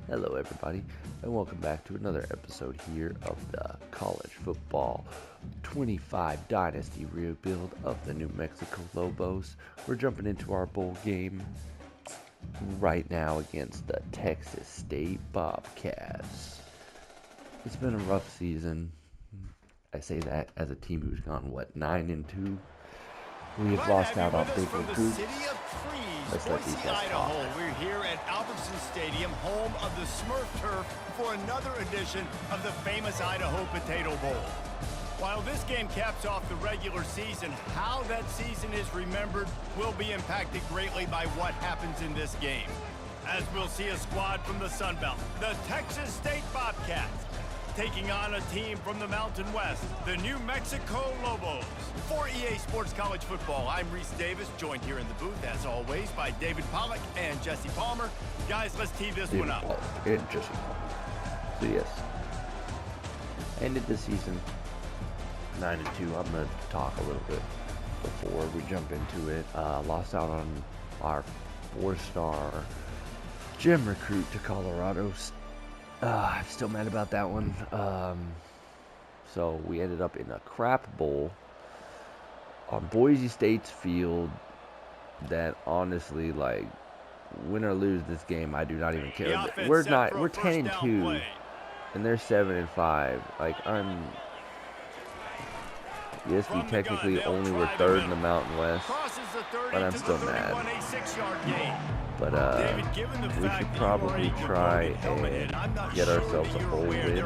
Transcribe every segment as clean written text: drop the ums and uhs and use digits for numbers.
Hello everybody, and welcome back to another episode here of the College Football 25 Dynasty rebuild of the New Mexico Lobos. We're jumping into our bowl game right now against the Texas State Bobcats. It's been a rough season. I say that as a team who's gone, 9-2? We have lost out on big recruits. Let's let these guys talk. We're here at Albertson Stadium, home of the Smurf Turf, for another edition of the famous Idaho Potato Bowl. While this game caps off the regular season, how that season is remembered will be impacted greatly by what happens in this game. As we'll see a squad from the Sun Belt, the Texas State Bobcats, taking on a team from the Mountain West, the New Mexico Lobos. For EA Sports College Football, I'm Reese Davis, joined here in the booth, as always, by David Pollack and Jesse Palmer. Guys, let's tee this one up. And Jesse Palmer. So yes, ended the season 9-2. I'm going to talk a little bit before we jump into it. Lost out on our 4-star gym recruit to Colorado. I'm still mad about that one. So we ended up in a crap bowl on Boise State's field that honestly, like, win or lose this game, I do not even care. We're 10-2 and they're 7-5. Like, yes, we technically only were third in the Mountain West, but I'm still mad. But we should probably try and get ourselves a bowl win.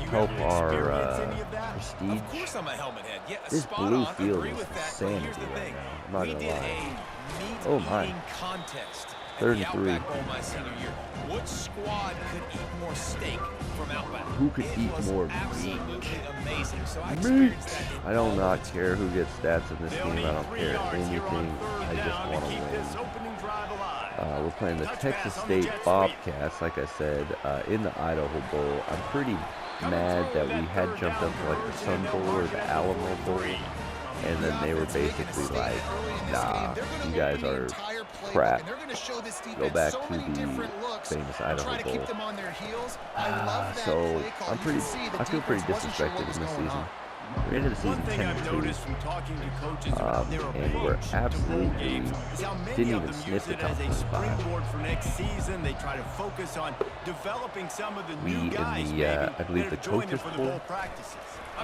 Help our prestige. This blue field is insanity right now. I'm not gonna lie. Oh my. 3rd and 3. What squad could eat more steak from Outback? Who could eat more meat? Meat! I do not care who gets stats in this game. I don't care anything. I just want to win. We're playing the Texas State Bobcats, like I said, in the Idaho Bowl. I'm pretty mad that we had jumped up to like the Sun Bowl or the Alamo Bowl, and then they were basically like, nah, you guys are crap. Go back to the famous Idaho Bowl. So I feel pretty disrespected in this season. We're into the season 10-2, and we're absolutely didn't even sniff the top 25. We in the I believe the Coaches Bowl,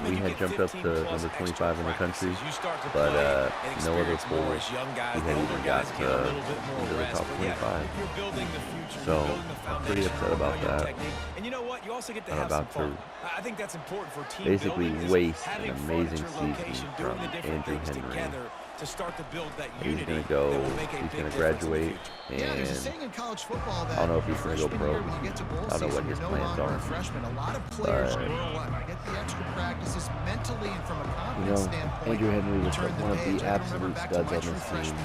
we had jumped up to number 25 in the country, but no other bowl we had even got into the top 25. So I'm pretty upset about that. I'm about to basically waste an amazing season from Andrew Henry. He's going to go, he's going to graduate, and I don't know if he's going to go pro. I don't know what his plans are. But, you know, Andrew Henry was one of the absolute studs on this team.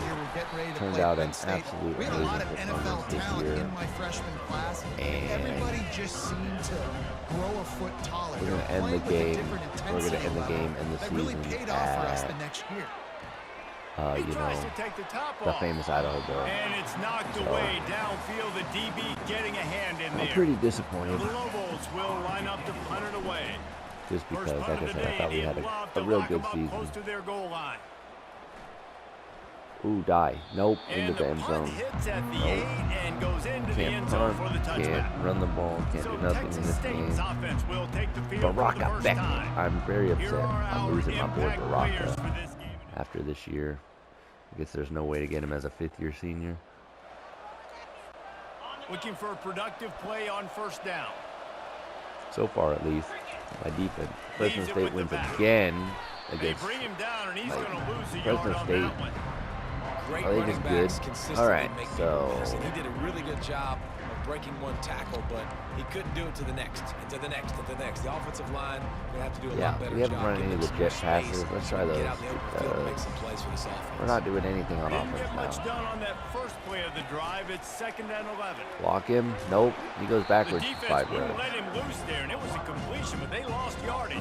Turned out an absolute amazing performance this year. And we're going to end the game. We're going to end the game and the season at you know, the famous Idaho Bowl. And it's knocked away downfield. The DB getting a hand in there. I'm pretty disappointed. The Lobos will line up to punt it away. Just because, like I said, I thought we had a real good season. Ooh, die. Nope, into the end zone. Nope. Can't punt, can't run the ball, can't do nothing in this game. Baraka Beckett. I'm very upset. I'm losing my boy Baraka after this year. I guess there's no way to get him as a 5th-year senior. Looking for a productive play on 1st down. So far, at least. My defense. Fresno State wins again against Fresno State. Are they just good? All right, so he did a really good job of breaking one tackle, but he couldn't do it to the next, and to the next, and to the next. The offensive line will have to do a lot better job. We haven't run any of the jet passes. Let's try those. We're not doing anything on offense now. Much done on that first play of the drive. It's 2nd and 11. Block him. Nope. He goes backwards 5 yards. Let him loose there, and it was a completion, but they lost yardage.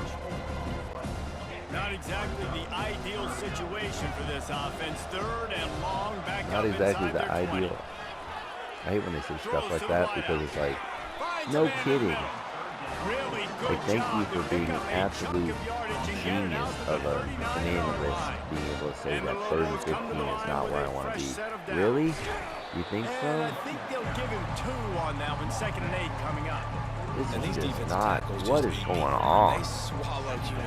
Not exactly the ideal situation for this offense. 3rd and long, back not up exactly inside the their 20. ideal I hate when they say stuff like that because it's like, no kidding. Like, thank you for being an absolute genius of a analyst, being able to say that 3rd and 15 is not where I want to be. Really? You think so? I think they'll give him 2 on that one. 2nd and 8 coming up. This is just not. What is going on?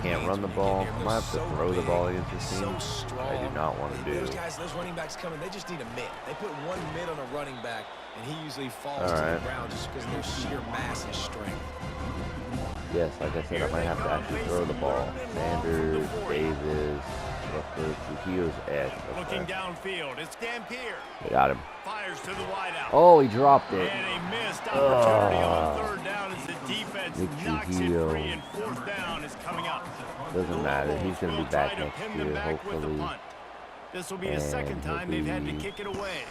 Can't run the ball. I might have to throw the ball against this team. I do not want to do. Those guys, those running backs coming, they just need a mid. They put 1 mid on a running back, and he usually falls to the ground just because of their sheer mass and strength. Yes, like I said, I might have to actually throw the ball. Sanders, Davis, Trujillo's edge. Looking downfield, it's Dampier. They got him. Fires to the wideout. Oh, he dropped it. And a missed opportunity on 3rd down as the defense knocks it Trujillo. free, and 4th down is coming up. Doesn't matter. He's going to be back next year, hopefully. This will be the 2nd time they've had to kick it away.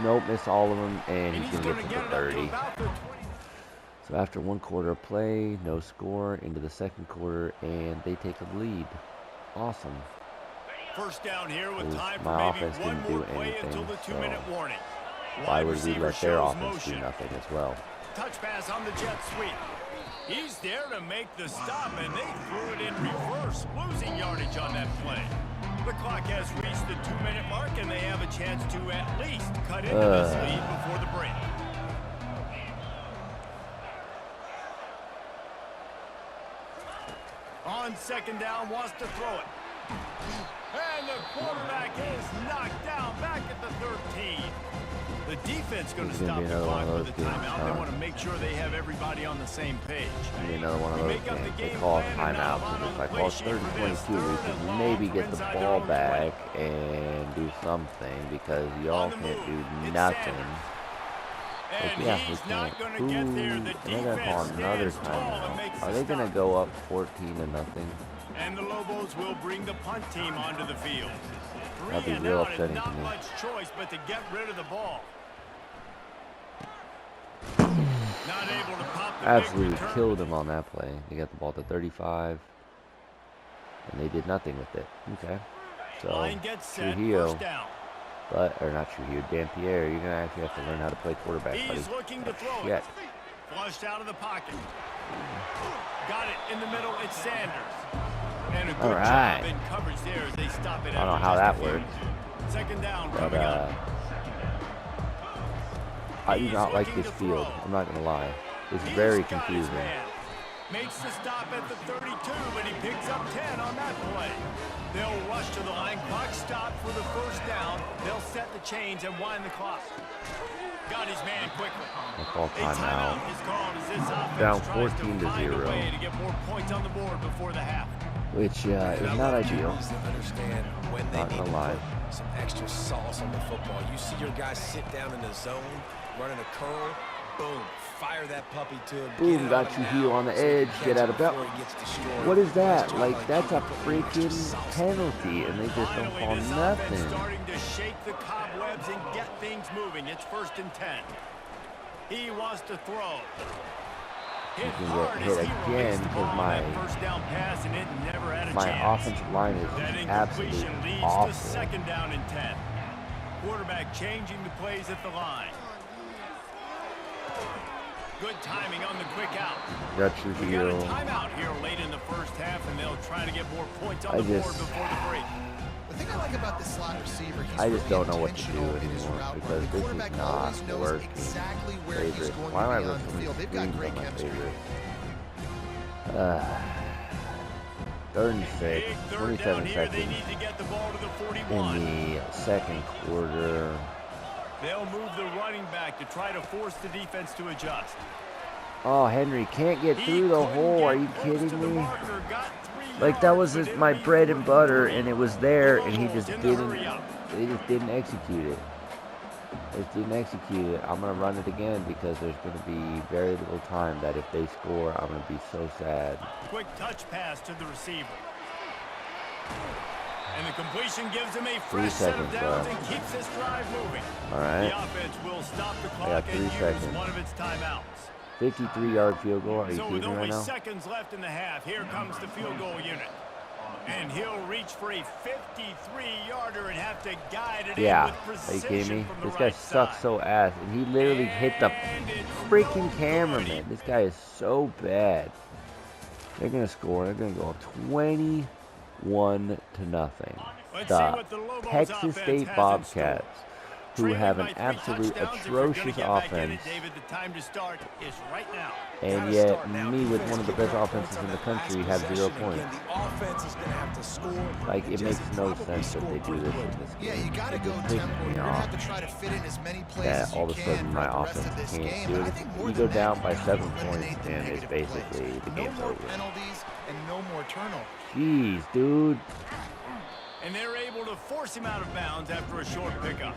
Nope, missed all of them, and he's going to get to the 30. So after 1 quarter of play, no score, into the 2nd quarter, and they take a lead. Awesome. 1st down here with time my for maybe offense 1 didn't more do play anything, until the 2-minute warning. Why would we let their offense do nothing as well? Touch pass on the jet sweep. He's there to make the stop, and they threw it in reverse, losing yardage on that play. The clock has reached the 2-minute mark, and they have a chance to at least cut into this lead before the break. On 2nd down, wants to throw it. And the quarterback is knocked down back at the 13. The defense going to stop the clock with a timeout. They want to make sure they have everybody on the same page. Another one of those games. They call a timeout. It's like, well, it's 3rd and 22. We can maybe get the ball back and do something because y'all can't do nothing. Like, yeah, we can't. Ooh, and they're going to call another timeout. Are they going to go up 14-0? And the Lobos will bring the punt team onto the field. That'd be real upsetting to not me. much choice but to get rid of the ball. Not able to pop the Absolutely killed him on that play. They got the ball to 35, and they did nothing with it. Okay, so Trujillo, or not Trujillo, Dampier, you're gonna actually have to learn how to play quarterback, buddy. He's looking to throw it. Flushed out of the pocket. Got it in the middle. It's Sanders. And a good job in coverage there as they stop it. I don't know how that worked. 2nd down coming up. I do not like this field. I'm not gonna lie. It's very confusing. Makes the stop at the 32, but he picks up 10 on that play. They'll rush to the line. Clock stop for the 1st down. They'll set the chains and wind the clock. Got his man quickly. Call timeout. Down 14-0. To get more points on the board before the half. Which is not ideal. Not gonna lie. Some extra sauce on the football. You see your guys sit down in the zone, running a curl, boom, fire that puppy to him. Boom, got you heel on the edge, get out of bounds. What is that? Like, that's a freaking penalty, and they just don't call nothing. Starting to shake the cobwebs and get things moving. It's 1st and 10. He wants to throw. You can get hit again because my offensive line is absolutely awful. 2nd down and 10. Quarterback changing the plays at the line. Good timing on the quick out. Got Trujillo. We got a timeout here late in the 1st half, and they'll try to get more points on the board before the break. The thing I like about this slot receiver, I just don't know what to do anymore because this is not working. Exactly where Favorite. Why am I listening to screams on my favorite? 3rd and 6, 27 seconds in the 2nd quarter. They'll move the running back to try to force the defense to adjust. Oh, Henry can't get through the hole. Are you kidding me? Like, that was just my bread and butter, and it was there, and he just didn't execute it. Just didn't execute it. I'm going to run it again because there's going to be very little time that if they score, I'm going to be so sad. Quick touch pass to the receiver. And the completion gives him a fresh set of downs and keeps this drive moving. All right. The offense will stop the clock and use one of its timeouts. 53-yard field goal. Are you kidding me right now? So with only seconds left in the half, here comes the field goal unit. And he'll reach for a 53-yarder and have to guide it Yeah, in with are you precision kidding me? from the This guy right sucks side. so ass, and he literally hit the And it's freaking no cameraman. good. This guy is so bad. They're gonna score. They're gonna go up 21-0. Let's see The what the Lobos Texas offense State has in Bobcats, who Trailing have an by 3 absolute touchdowns. If you're gonna atrocious get back in offense, it, David, the time to start is right now. and Gotta yet start now. me with Defense one of the giving best up offenses points on in the that last country have 0 possession. points. Again, the offense is going to have to score. Like, and it makes Jesse no probably sense that they scored do pretty this quick. in this Yeah, game. you got to It go just pisses tempo. me You're going to off have to try to fit in as many plays that as you all of a can sudden my throughout the rest offense of this can't game. do But I it. think more You than go that, down you by gotta 7 points, eliminate the and it's negative basically plays. the No game's more over. penalties and no more turnovers. Jeez, dude. And they're able to force him out of bounds after a short pickup.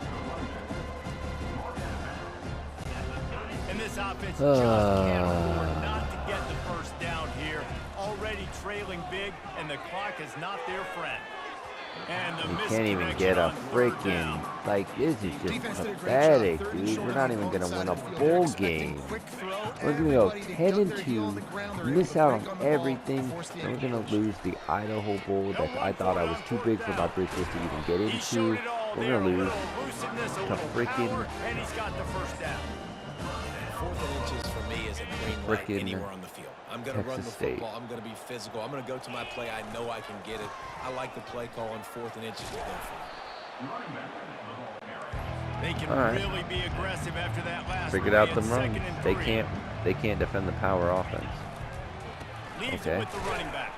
And this offense just can't afford not to get the first down here. Already trailing big, and the clock is not their friend. And the You can't even misconnection get a on third freaking, down. like, this is just Defense did a great pathetic, job. Third and dude. short We're on not the even going to opposite win side a of the field. They're bowl expecting game. quick throw. We're going to go Everybody to 10 gut and their heel on 2, the ground. They're miss able to out break on on the ball everything, and force the and we're going to engagement. lose the Idaho Bowl that I thought I was too big for my britches to even get He showed into. it all We're there. going to A lose little elusiveness, a to little freaking power, and he's got the first down. 4th and inches for me is a green light Frickin' anywhere on the field. I'm going to run the Texas State. football. I'm going to be physical. I'm going to go to my play. I know I can get it. I like the play call on 4th and inches to go for it. They can All right. really be aggressive after that last figured play out at the run. 2nd and They 3. can't defend the power offense. Leaves Okay. it with the running back.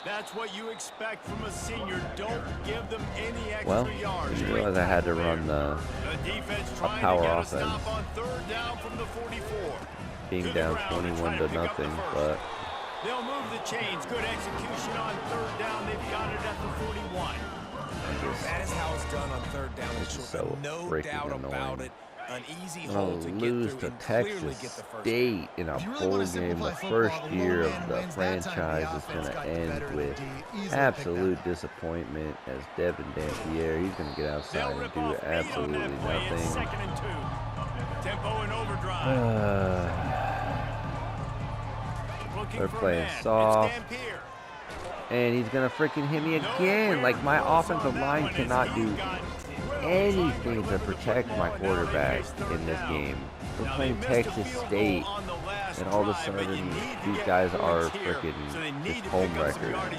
That's what you expect from a senior. Don't give them any extra Well, yards. you realize I had to run the The defense trying power to get offense. a stop on 3rd down from the 44. being To the down ground and trying 21 to to pick up the nothing, first. but They'll move the chains. Good execution on 3rd down. They've got it at the 41. That is how it's done on 3rd down and This is short. so No freaking doubt about annoying. it. An easy I'm hole to gonna get lose through to and clearly get Texas the first down. State in a If you really bowl wanna game. simplify The football, first the year low of man the wins. That time the franchise is offense going to got the end better of the with D. Easily picked that absolute up. disappointment as Devin Dampierre. He's going to get outside They'll and rip do off 8 on absolutely that play. It's nothing. 2nd and 2. Tempo and overdrive. Looking They're for a playing man. soft. It's Dampier. And he's going to freaking hit me again. Like, my offensive line cannot do anything to protect my quarterback in this game. We're playing Texas State, and all of a sudden, these guys are freaking just home record. At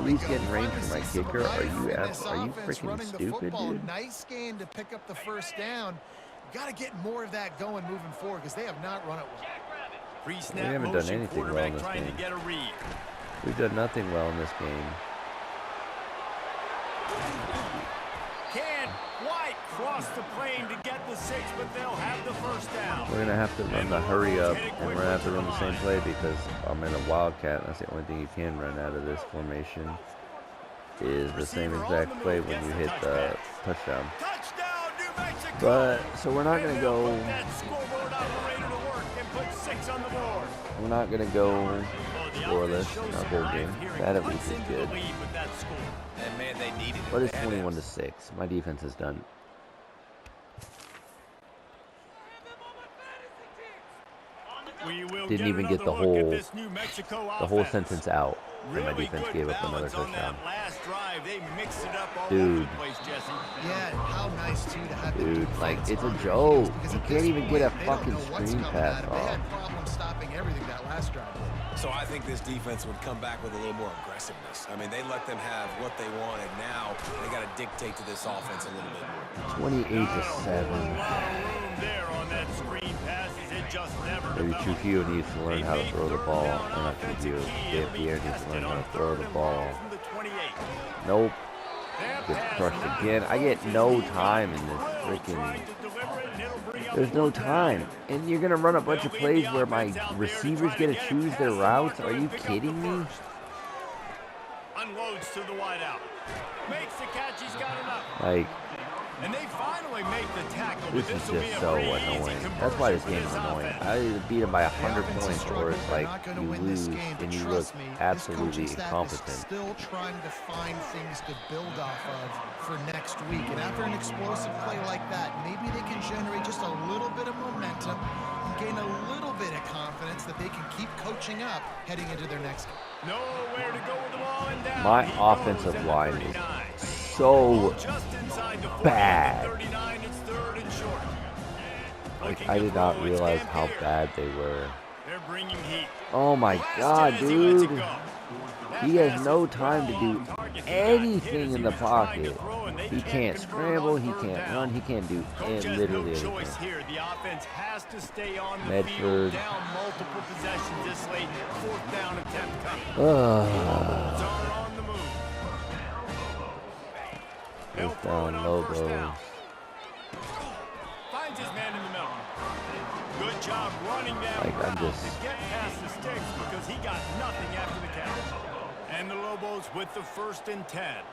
least getting range for my kicker. Are you freaking stupid, dude? Nice game to pick up the first down. You got to get more of that going moving forward because they have not run it well. We haven't done anything well in this game. We've done nothing well in this game. Can White cross the plane to get the 6, but they'll have the first down. We're going to have to run the hurry up, and we're going to have to run the same play because I'm in a wildcat. That's the only thing you can run out of this formation is the same exact play when you hit the touchdown. Touchdown, New Mexico. But, so we're not going to go... That scoreboard operator to work and put 6 on the board. We're not going to go scoreless in our bowl game. That at least is good. And man, they needed it. But it's They had to 21-6. My defense is done. Didn't even get the whole sentence out. And my defense gave up another touchdown. Dude. Yeah, how nice too to have the Dude, defense like, it's a on your joke. heels, because You at can't this even point, get a they don't fucking know what's screen coming pass at them. They off. had problems stopping everything that last drive. So I think this defense would come back with a little more aggressiveness. I mean, they let them have what they wanted. Now they got to dictate to this offense a little bit more. 28-7. Maybe Trujillo needs to learn how to throw the ball. Or not Trujillo. Dampier needs to learn how to throw the ball. Nope. Gets crushed again. I get no time in this freaking... There's no time. And you're going to run a bunch of plays where my receivers get to choose their routes? Are you kidding me? Unloads to the wideout. Makes the catch. He's got enough. Like... And they finally only make the tackle, This is just so annoying. That's why this game is annoying. I either beat him by 100 points, or it's like you lose and you look absolutely incompetent. Still trying to find things to build off of for next week. And after an explosive play like that, maybe they can generate just a little bit of momentum and gain a little bit of confidence that they can keep coaching up heading into their next game. Nowhere to go with the ball and down. My offensive line is so bad. Like, I did not realize how bad they were. Oh my God, dude. He has no time to do anything in the pocket. He can't scramble, he can't run, he can't do literally anything. Medford. First down, Lobos. Finds his man in the middle. Good job running that route to get past the sticks because he got nothing after the catch. And the Lobos with the 1st and 10.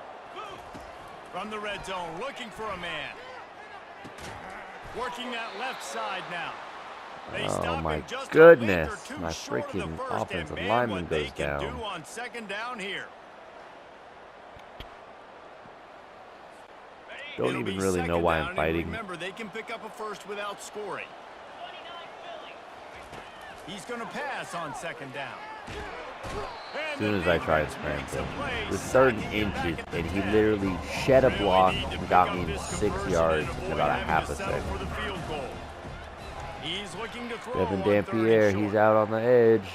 From the red zone, looking for a man. Working that left side now. Oh my goodness, my freaking offensive lineman goes down. Do on 2nd down here. Don't even really know why I'm fighting. Remember, they can pick up a first without scoring. He's going to pass on 2nd down. As soon as I try to scramble, it was 3rd and inches, and he literally shed a block and got me in 6 yards in about a half a second. Devin Dampier, he's out on the edge.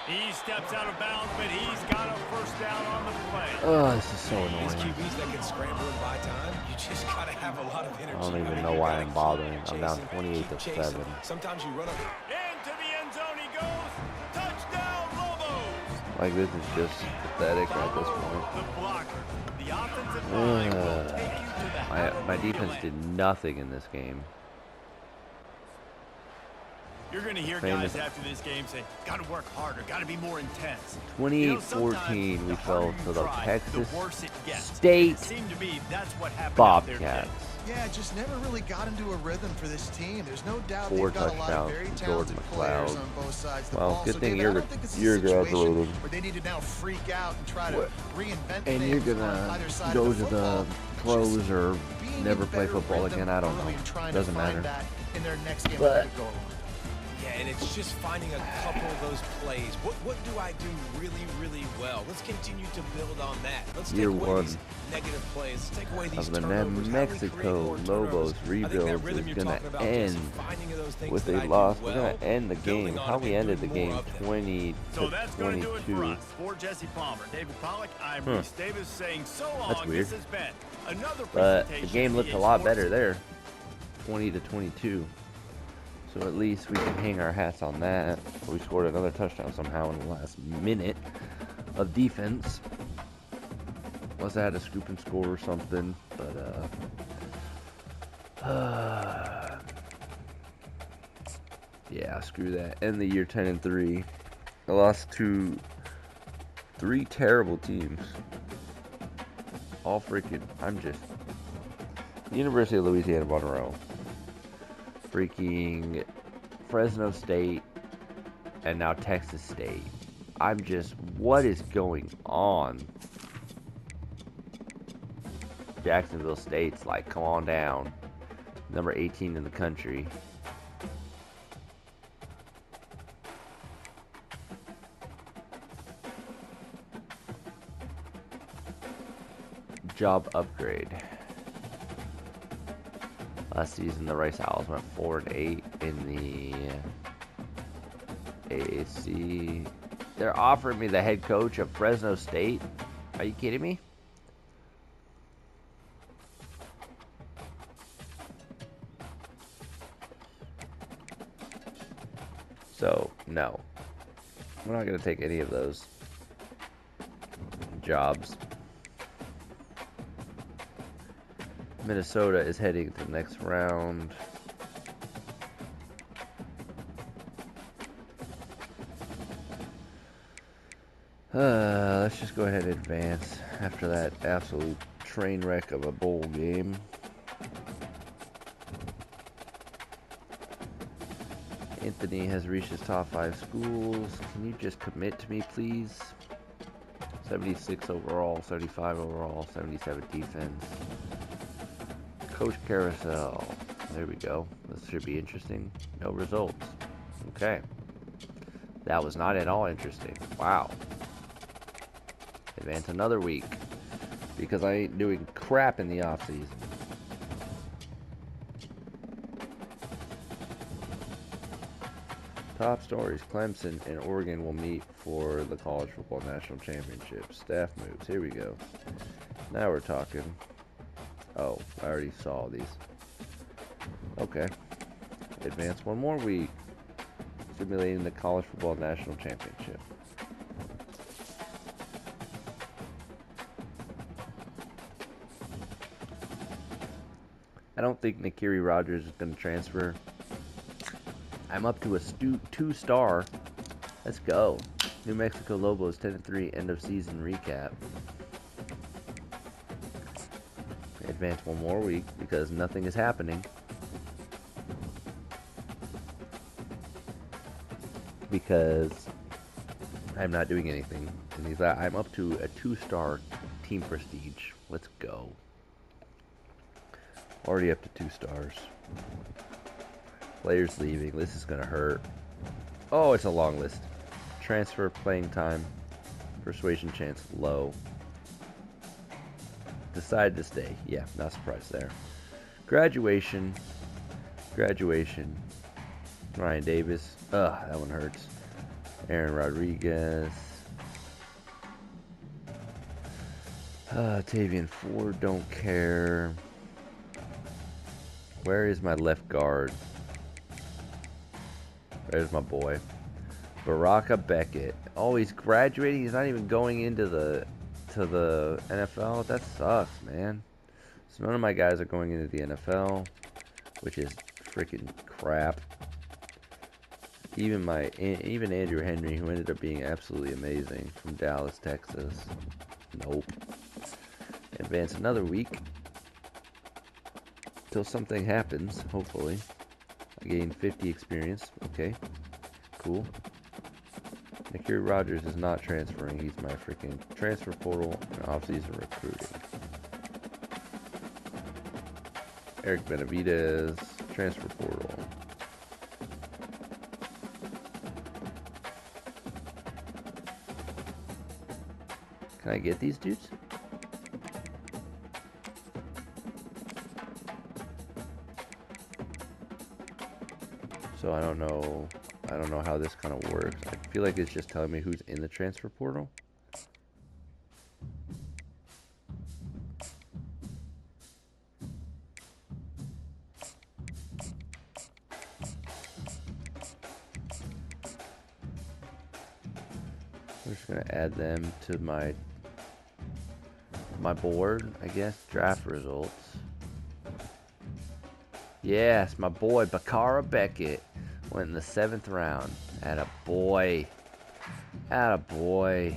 He steps out of bounds, but he's got a 1st down on the play. Oh, this is so annoying. These QBs that can scramble and buy time, you just gotta have a lot of energy. I don't even know why I'm bothering. I'm down 28-7. Sometimes you run up into the end zone he goes. Touchdown, Lobos. Like, this is just pathetic at this point. The blocker, the offensive line will take you to the My defense did nothing in this game. You're going to hear guys after this game say, got to work harder, got to be more intense. 28-14, we fell to the Texas State Bobcats. Yeah, just never really got into a rhythm for this team. There's no doubt 4 they've got a lot of touchdowns very from talented players on both sides of the ball. Good thing I don't think this is you're a situation graduated. where they need to now freak out and try to reinvent And you're gonna go to the pros or never play football again. I don't know. Doesn't matter. But yeah, and it's just finding a couple of those plays. What do I do really, really well? Let's continue to build on that. Let's take away these negative plays. Let's take away these turnovers. Mexico Lobos rebuild is gonna end with a loss. We're gonna end the game. How we ended the game 20-22. For Jesse Palmer, David Pollack, I'm Reese Davis saying so long. That's weird. This has been another but the game looked a lot better there, 20-22. So at least we can hang our hats on that. We scored another touchdown somehow in the last minute of defense. Unless I had to scoop and score or something. But yeah, screw that. End the year 10-3. I lost to 3 terrible teams. All freaking. University of Louisiana Monroe. Freaking Fresno State, and now Texas State. What is going on? Jacksonville State's like, come on down. Number 18 in the country. Job upgrade. Last season, the Rice Owls went 4-8 in the AAC. They're offering me the head coach of Fresno State. Are you kidding me? So, no. We're not going to take any of those jobs. Minnesota is heading to the next round. Let's just go ahead and advance after that absolute train wreck of a bowl game. Anthony has reached his top 5 schools. Can you just commit to me, please? 76 overall, 35 overall, 77 defense. Coach Carousel. There we go. This should be interesting. No results. Okay. That was not at all interesting. Wow. Advance another week. Because I ain't doing crap in the offseason. Top stories. Clemson and Oregon will meet for the College Football National Championship. Staff moves. Here we go. Now we're talking. Oh, I already saw these. Okay. Advance one more week. Simulating the College Football National Championship. I don't think Nakiri Rogers is going to transfer. I'm up to a 2-star. Let's go. New Mexico Lobos 10-3 end of season recap. Advance one more week because nothing is happening. Because I'm not doing anything. And I'm up to a 2-star team prestige. Let's go. Already up to 2 stars. Players leaving. This is gonna hurt. Oh, it's a long list. Transfer, playing time, persuasion chance low. Decide to stay. Yeah, not surprised there. Graduation. Ryan Davis. Ugh, that one hurts. Aaron Rodriguez. Tavian Ford, don't care. Where is my left guard? There's my boy. Baraka Beckett. Oh, he's graduating. He's not even going into the NFL. That sucks, man. So none of my guys are going into the NFL, which is freaking crap. Even Andrew Henry, who ended up being absolutely amazing from Dallas, Texas. Nope. Advance another week. Till something happens, hopefully. I gained 50 experience. Okay. Cool. Nakiri Rogers is not transferring. He's my freaking transfer portal and off-season recruiting. Eric Benavidez, transfer portal. Can I get these dudes? So I don't know how this kind of works. I feel like it's just telling me who's in the transfer portal. We're just gonna add them to my board, I guess. Draft results. Yes, my boy Bakara Beckett went in the 7th round. Atta boy. Atta boy.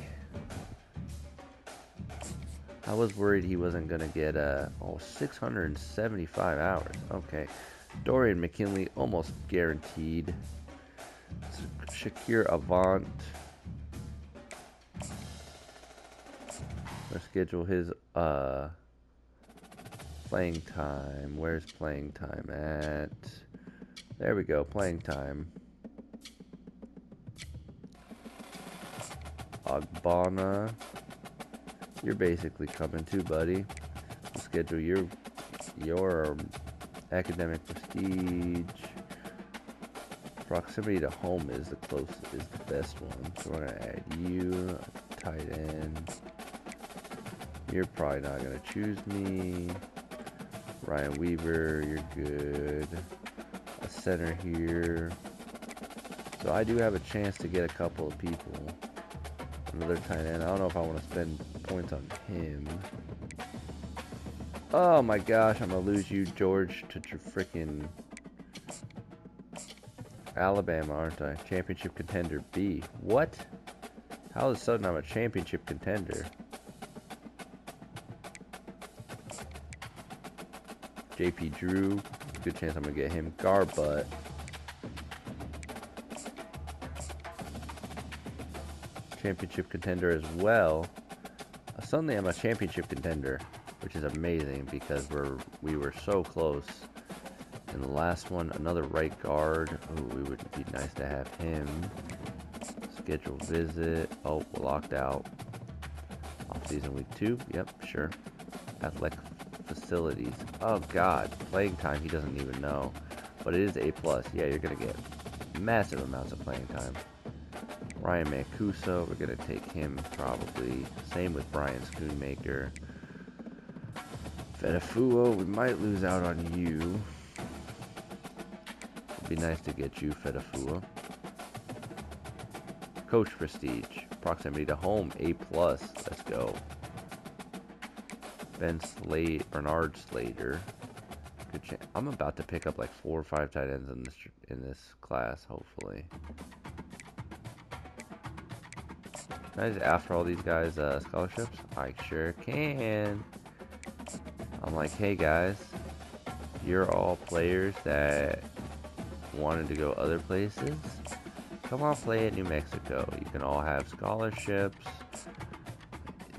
I was worried he wasn't gonna get 675 hours. Okay. Dorian McKinley almost guaranteed. Shakir Avant. Let's schedule his playing time. Where's playing time at? There we go, playing time. Ogbonna. You're basically coming too, buddy. We'll schedule your academic prestige. Proximity to home is the best one. So we're gonna add you, tight end. You're probably not gonna choose me. Ryan Weaver, you're good. A center here. So I do have a chance to get a couple of people. Another tight end. I don't know if I want to spend points on him. Oh my gosh, I'm gonna lose you, George, to freaking Alabama, aren't I? Championship contender B. What? How all of a sudden I'm a championship contender? JP Drew. Good chance I'm gonna get him. Garbutt. championship contender as well. Suddenly I'm a championship contender, which is amazing because we were so close. And the last one, another right guard. Oh, it would be nice to have him. Schedule visit. Oh, we're locked out. Off-season week 2. Yep, sure. Athletic facilities. Oh, God. Playing time, he doesn't even know. But it is A+. Yeah, you're going to get massive amounts of playing time. Ryan Mancuso, we're going to take him probably. Same with Brian Schoonmaker. Fedifuo, we might lose out on you. It'd be nice to get you, Fedifuo. Coach Prestige, proximity to home, A+. Let's go. Bernard Slater. Good chance. I'm about to pick up like 4 or 5 tight ends in this class, hopefully. Can I just ask for all these guys scholarships? I sure can. I'm like, hey guys, you're all players that wanted to go other places. Come on, play at New Mexico. You can all have scholarships.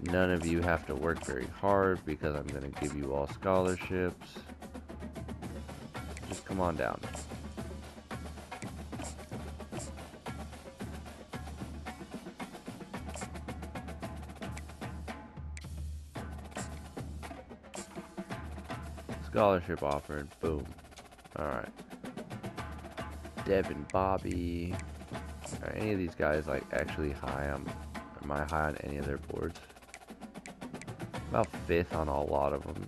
None of you have to work very hard because I'm going to give you all scholarships. Just come on down. Scholarship offered. Boom. Alright. Devin, Bobby. Are any of these guys like actually high? Am I high on any of their boards? About 5th on a lot of them.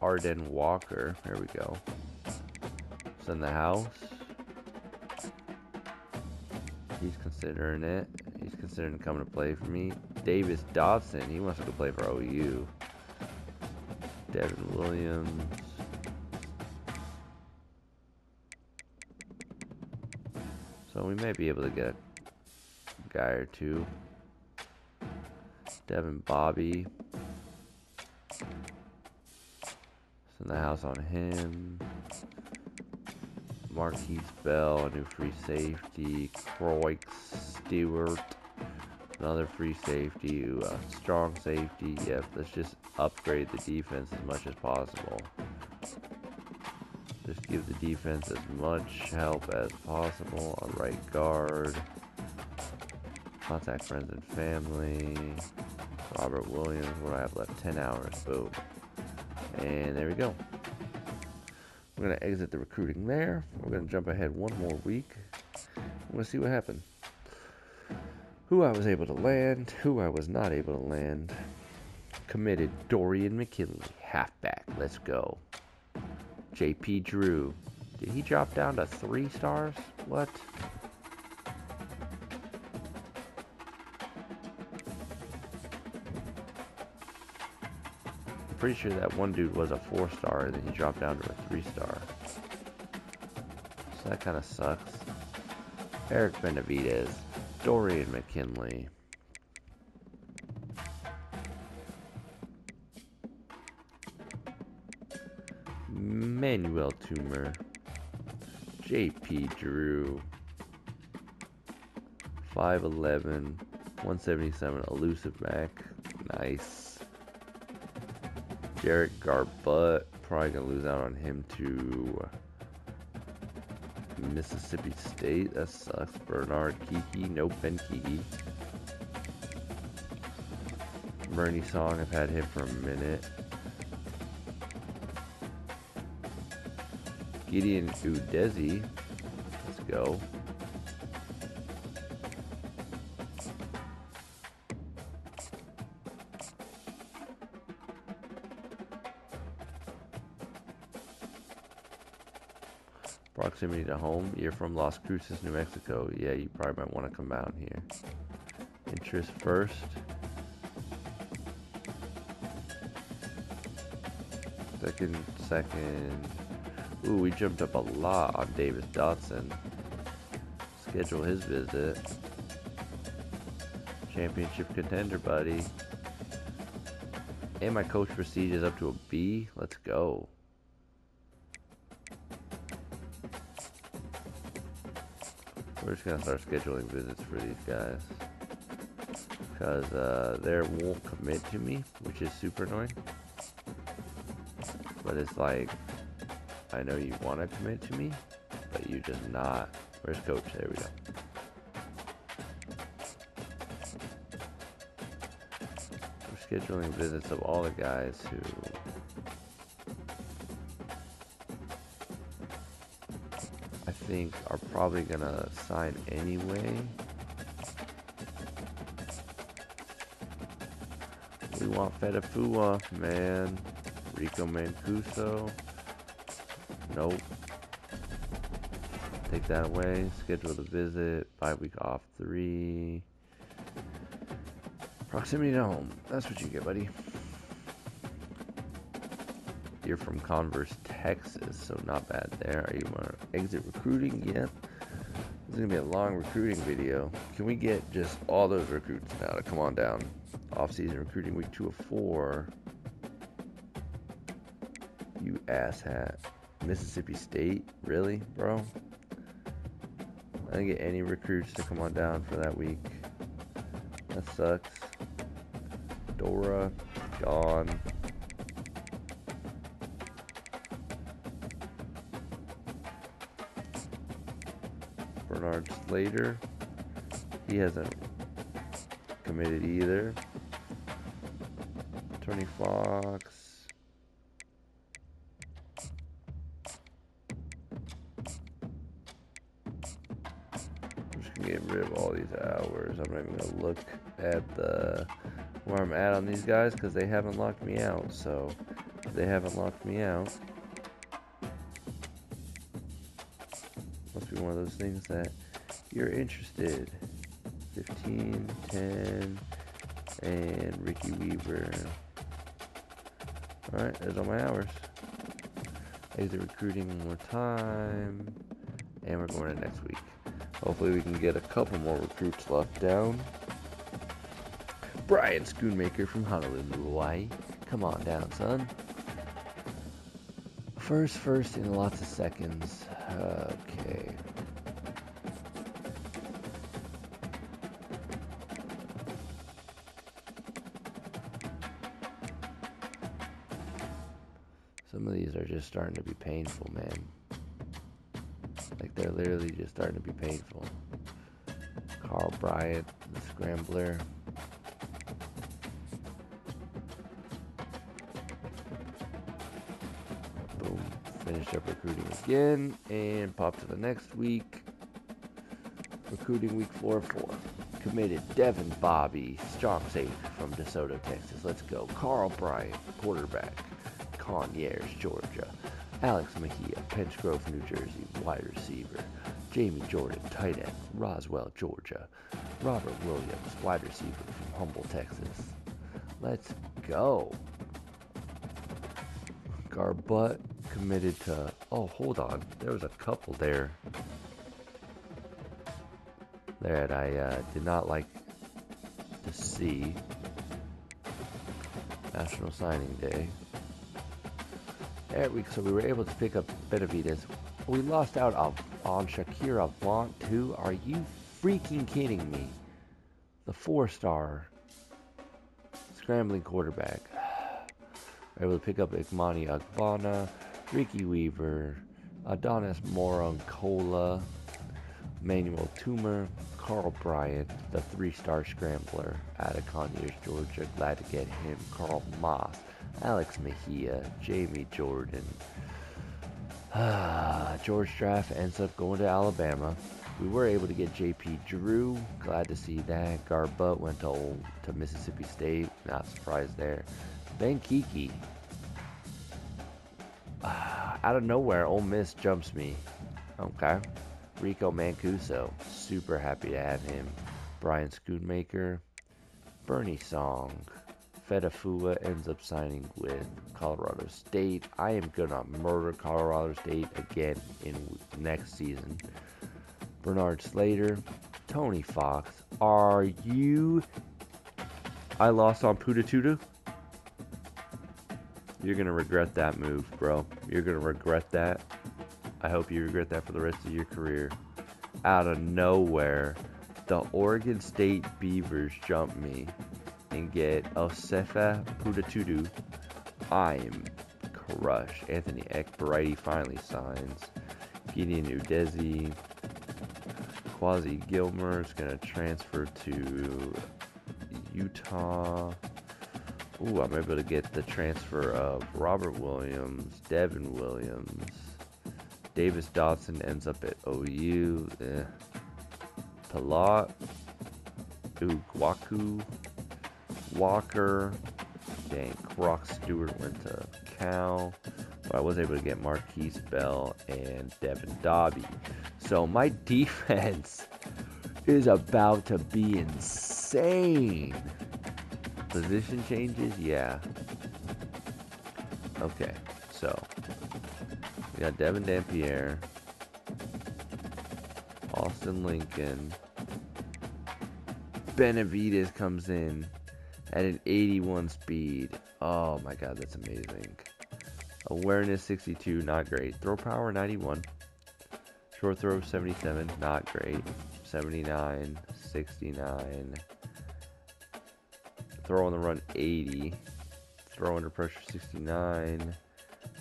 Arden Walker. There we go. It's in the house. He's considering it. He's considering coming to play for me. Davis Dodson. He wants to go play for OU. Devin Williams. So we may be able to get a guy or two. Devin Bobby. It's in the house on him. Marquise Bell, a new free safety. Croix Stewart, another free safety. Strong safety. Yep, let's just upgrade the defense as much as possible. Just give the defense as much help as possible. A right guard. Contact friends and family. Robert Williams. What do I have left? 10 hours. Boom. And there we go. We're going to exit the recruiting there. We're going to jump ahead one more week. We're going to see what happened. Who I was able to land. Who I was not able to land. Committed Dorian McKinley. Halfback. Let's go. JP Drew. Did he drop down to 3 stars? What? I'm pretty sure that one dude was a 4-star and then he dropped down to a 3-star. So that kind of sucks. Eric Benavidez. Dorian McKinley. Manuel Toomer. JP Drew. 5'11", 177, elusive back. Nice. Derek Garbutt. Probably gonna lose out on him to Mississippi State. That sucks. Bernard Kiki. Nope, Ben Kiki. Bernie Song. I've had him for a minute. Gideon Udezi. Let's go. Proximity to home. You're from Las Cruces, New Mexico. Yeah, you probably might want to come out here. Interest first. Second. Ooh, we jumped up a lot on Davis Dotson. Schedule his visit. Championship contender, buddy. And my coach prestige is up to a B. Let's go. We're just gonna start scheduling visits for these guys. because there won't commit to me, which is super annoying. But it's like, I know you want to commit to me, but you just not. Where's coach? There we go. We're scheduling visits of all the guys who I think are probably gonna sign anyway. We want Fedafua, man. Rico Mancuso. Nope. Take that away. Schedule the visit. 5 week off 3. Proximity to home. That's what you get, buddy. You're from Converse, Texas, so not bad there. Are you want to exit recruiting? Yep. This is going to be a long recruiting video. Can we get just all those recruits now to come on down? Off-season recruiting week 2 of 4. You asshat. Mississippi State? Really, bro? I didn't get any recruits to come on down for that week. That sucks. Dora, gone. Bernard Slater, he hasn't committed either. Tony Fox. I'm just gonna get rid of all these hours. I'm not even gonna look at where I'm at on these guys because they haven't locked me out. So if they haven't locked me out, must be one of those things that you're interested. 15, 10, and Ricky Weaver. Alright, there's all my hours. Exit recruiting one more time. And we're going to next week. Hopefully we can get a couple more recruits locked down. Brian Schoonmaker from Honolulu, Hawaii. Come on down, son. First in lots of seconds. Okay. Some of these are just starting to be painful, man. Like, they're literally just starting to be painful. Carl Bryant, the scrambler. Boom. Finished up recruiting again. And pop to the next week. Recruiting week 4 of 4. Committed Devin Bobby, strong safety from DeSoto, Texas. Let's go. Carl Bryant, quarterback. Conyers, Georgia. Alex Mejia, Pench Grove, New Jersey, wide receiver. Jamie Jordan, tight end, Roswell, Georgia. Robert Williams, wide receiver from Humboldt, Texas. Let's go. Garbutt committed to... Oh, hold on. There was a couple there that I did not like to see. National Signing Day. So we were able to pick up Benavides. We lost out on Shakir Avant too. Are you freaking kidding me? The 4-star scrambling quarterback. We were able to pick up Ikmani Agbana, Ricky Weaver, Adonis Moroncola, Manuel Toomer, Carl Bryant, the 3-star scrambler out of Conyers, Georgia. Glad to get him. Carl Moss, Alex Mejia, Jamie Jordan. George Draft ends up going to Alabama. We were able to get J.P. Drew. Glad to see that. Garbutt went to Mississippi State. Not surprised there. Ben Kiki. Out of nowhere, Ole Miss jumps me. Okay. Rico Mancuso. Super happy to have him. Brian Schoonmaker. Bernie Song. Fedafua ends up signing with Colorado State. I am gonna murder Colorado State again in next season. Bernard Slater, Tony Fox. Are you... I lost on Putatutu? You're gonna regret that move, bro. You're gonna regret that. I hope you regret that for the rest of your career. Out of nowhere, the Oregon State Beavers jump me and get Osefa Putatudu, I'm crushed. Anthony Ekberiti finally signs. Gideon Udezi. Quasi Gilmer is going to transfer to Utah. Ooh, I'm able to get the transfer of Robert Williams, Devin Williams. Davis Dotson ends up at OU. Palat. Ooh, Guaku. Walker. Dang, Croc Stewart went to Cal. But I was able to get Marquise Bell and Devin Dobby. So my defense is about to be insane. Position changes? Yeah. Okay, so we got Devin Dampierre, Austin Lincoln, Benavidez comes in at an 81 speed. Oh my god, that's amazing. Awareness 62, not great. Throw power 91. Short throw 77, not great. 79, 69. Throw on the run 80. Throw under pressure 69.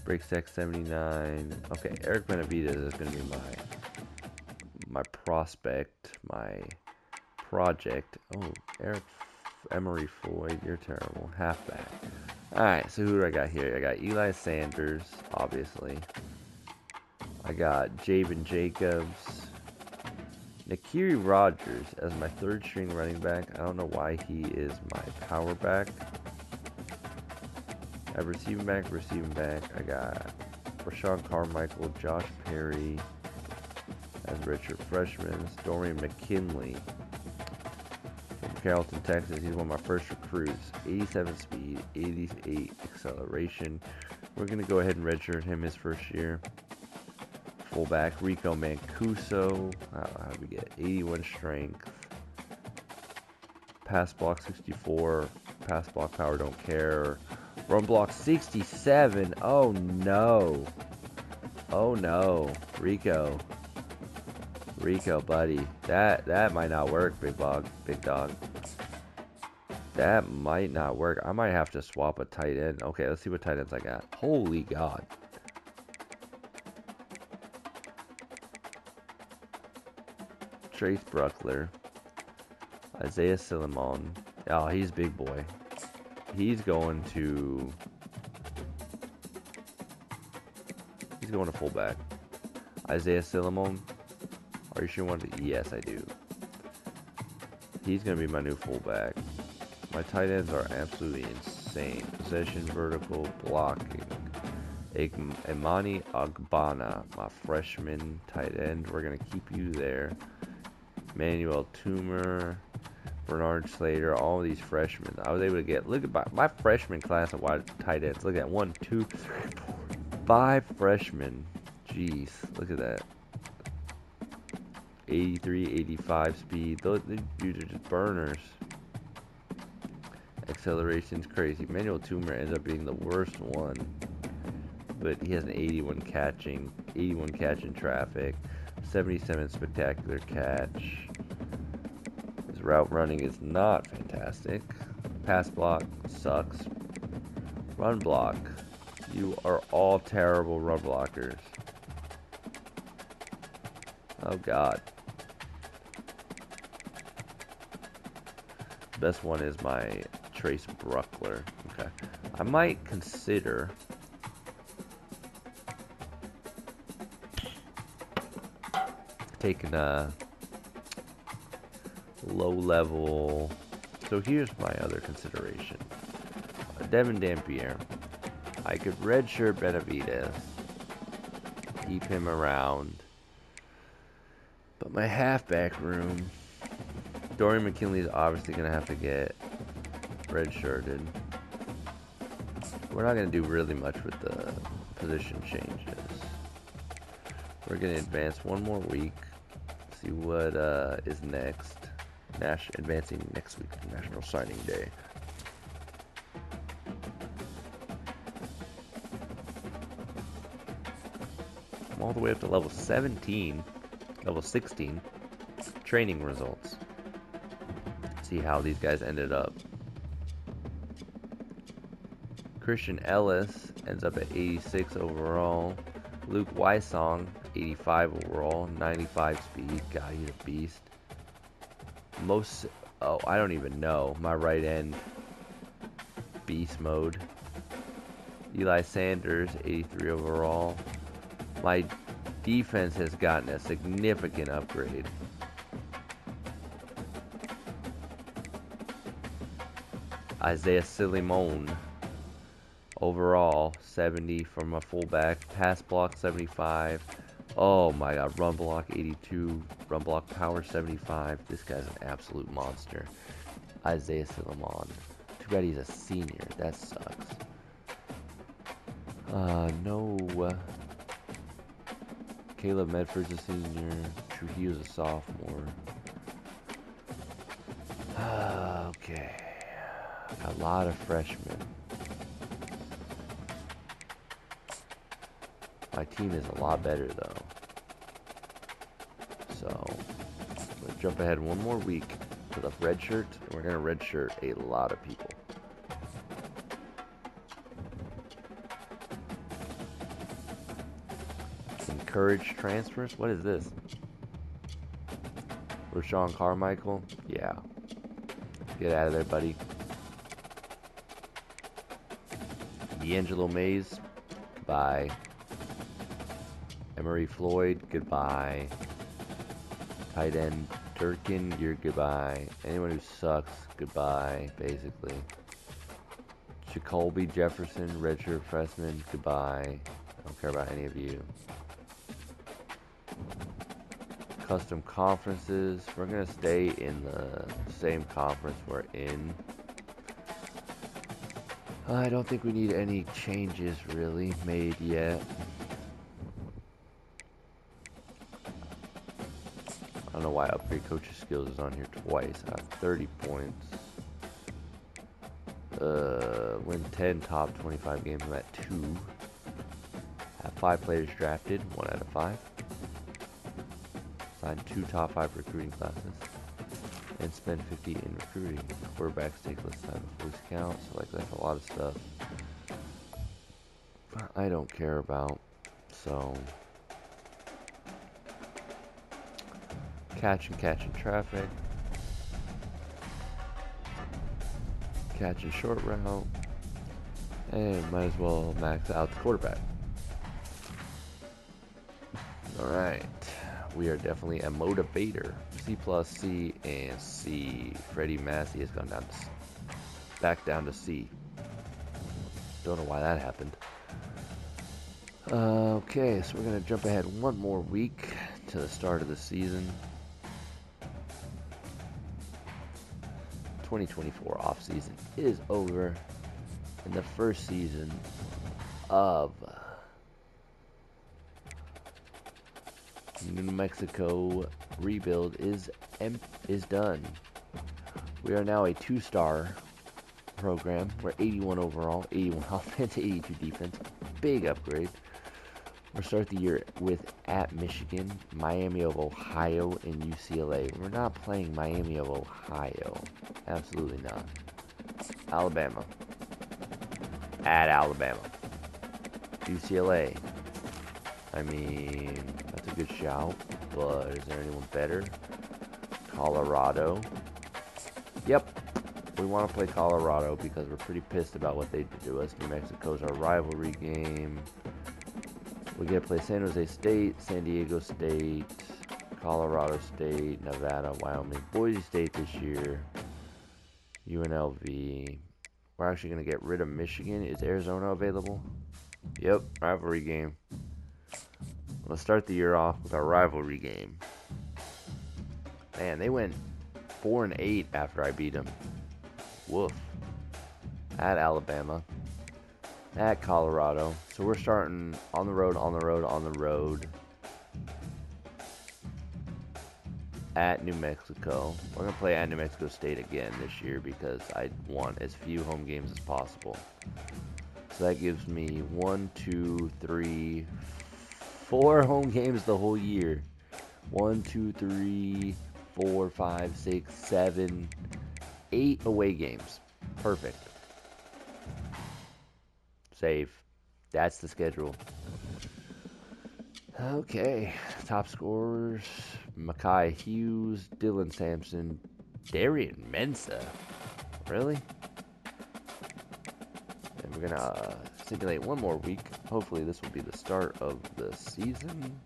Break stack 79. Okay, Eric Benavidez is going to be my prospect, my project. Oh, Eric Emery Floyd, you're terrible. Halfback. Alright, so who do I got here? I got Eli Sanders, obviously. I got Javen Jacobs. Nakiri Rogers as my third string running back. I don't know why he is my power back. I have receiving back. I got Rashawn Carmichael, Josh Perry as redshirt freshman. Dorian McKinley from Carrollton, Texas. He's one of my first recruits. 87 speed, 88 acceleration. We're going to go ahead and redshirt him his first year. Fullback Rico Mancuso. How do we get 81 strength? Pass block 64. Pass block power, don't care. Run block 67. Oh no. Oh no. Rico, buddy. That might not work, big dog. That might not work. I might have to swap a tight end. Okay, let's see what tight ends I got. Holy God. Trace Bruckler. Isaiah Silimon. Oh, he's big boy. He's going to fullback. Isaiah Silimon. Are you sure you want to? Yes, I do. He's going to be my new fullback. My tight ends are absolutely insane. Possession, vertical, blocking. Imani Agbana, my freshman tight end. We're going to keep you there. Manuel Toomer, Bernard Slater, all of these freshmen. I was able to get, look at my freshman class of wide tight ends. Look at 1, 2, 3, 4, 5 freshmen. Jeez, look at that. 83, 85 speed. Those dudes are just burners. Acceleration's crazy. Manuel Toomer ends up being the worst one, but he has an 81 catching traffic, 77 spectacular catch. His route running is not fantastic. Pass block sucks. Run block. You are all terrible run blockers. Oh God. Best one is my Trace Bruckler. Okay. I might consider taking a low level. So here's my other consideration. Devin Dampierre. I could redshirt Benavidez. Keep him around. But my halfback room, Dorian McKinley is obviously going to have to get redshirted. We're not going to do really much with the position changes. We're going to advance one more week. See what is next. Advancing next week to National Signing Day. I'm all the way up to level 17. Level 16. Training results. see how these guys ended up. Christian Ellis ends up at 86 overall. Luke Wysong, 85 overall, 95 speed. God, he's a beast. I don't even know. My right end, beast mode. Eli Sanders, 83 overall. My defense has gotten a significant upgrade. Isaiah Silimone, overall 70 from a fullback. Pass block 75. Oh my god, run block 82. Run block power 75. This guy's an absolute monster. Isaiah Silimone. Too bad he's a senior. That sucks. No. Caleb Medford's a senior. Trujillo's a sophomore. Okay. A lot of freshmen. My team is a lot better though. So, let's jump ahead one more week to the red shirt. And we're going to red shirt a lot of people. Encourage transfers? What is this? Rashawn Carmichael? Yeah. Get out of there, buddy. D'Angelo Mays? Goodbye. Emery Floyd? Goodbye. Tight end Durkin? You're goodbye. Anyone who sucks? Goodbye, basically. Jacoby Jefferson? Redshirt freshman? Goodbye. I don't care about any of you. Custom conferences. We're going to stay in the same conference we're in. I don't think we need any changes really made yet. I don't know why upgrade coaches skills is on here twice. I have 30 points. Win 10 top 25 games. I'm at 2. Have 5 players drafted. 1 out of 5. Sign 2 top 5 recruiting classes. And spend 50 in recruiting. Quarterbacks take less time to fully count. So like that's a lot of stuff I don't care about. So catching traffic. Catching short route. And might as well max out the quarterback. Alright. We are definitely a motivator. C plus C and C. Freddie Massey has gone down back down to C. Don't know why that happened. Okay, so we're going to jump ahead one more week to the start of the season. 2024 offseason is over. And the first season of New Mexico rebuild is done. We are now a 2-star program. We're 81 overall, 81 offense, 82 defense. Big upgrade. We'll start the year with at Michigan, Miami of Ohio, and UCLA. We're not playing Miami of Ohio. Absolutely not. Alabama. At Alabama. UCLA. I mean, that's a good shout, but is there anyone better? Colorado. Yep, we want to play Colorado because we're pretty pissed about what they did to us. New Mexico's our rivalry game. We get to play San Jose State, San Diego State, Colorado State, Nevada, Wyoming, Boise State this year, UNLV. We're actually going to get rid of Michigan. Is Arizona available? Yep, rivalry game. Let's start the year off with our rivalry game. Man, they went 4-8 after I beat them. Woof. At Alabama. At Colorado. So we're starting on the road. At New Mexico. We're going to play at New Mexico State again this year because I want as few home games as possible. So that gives me 1, 2, 3, 4 home games the whole year. 1, 2, 3, 4, 5, 6, 7, 8 away games. Perfect. Save. That's the schedule. Okay. Top scorers. Makai Hughes, Dylan Sampson, Darian Mensah. Really? And we're going to simulate one more week. Hopefully this will be the start of the season.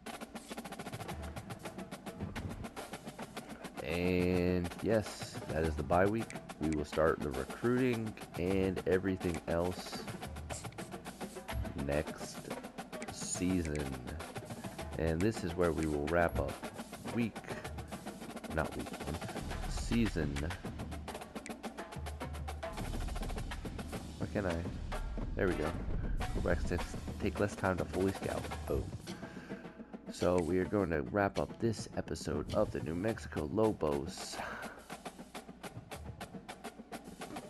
And yes, that is the bye week. We will start the recruiting and everything else next season. And this is where we will wrap up season. Why can't I? There we go. Go back to take less time to fully scout. Oh. So we are going to wrap up this episode of the New Mexico Lobos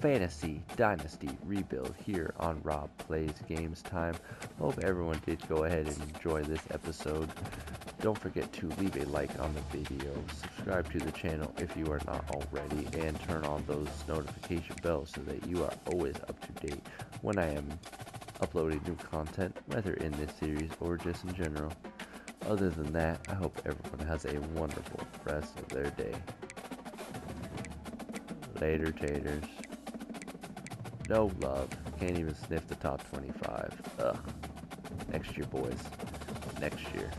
Fantasy Dynasty Rebuild here on Rob Plays Games Time. Hope everyone did go ahead and enjoy this episode. Don't forget to leave a like on the video, subscribe to the channel if you are not already, and turn on those notification bells so that you are always up to date when I am uploading new content, whether in this series or just in general. Other than that, I hope everyone has a wonderful rest of their day. Later, taters. No love. Can't even sniff the top 25. Ugh. Next year, boys. Next year.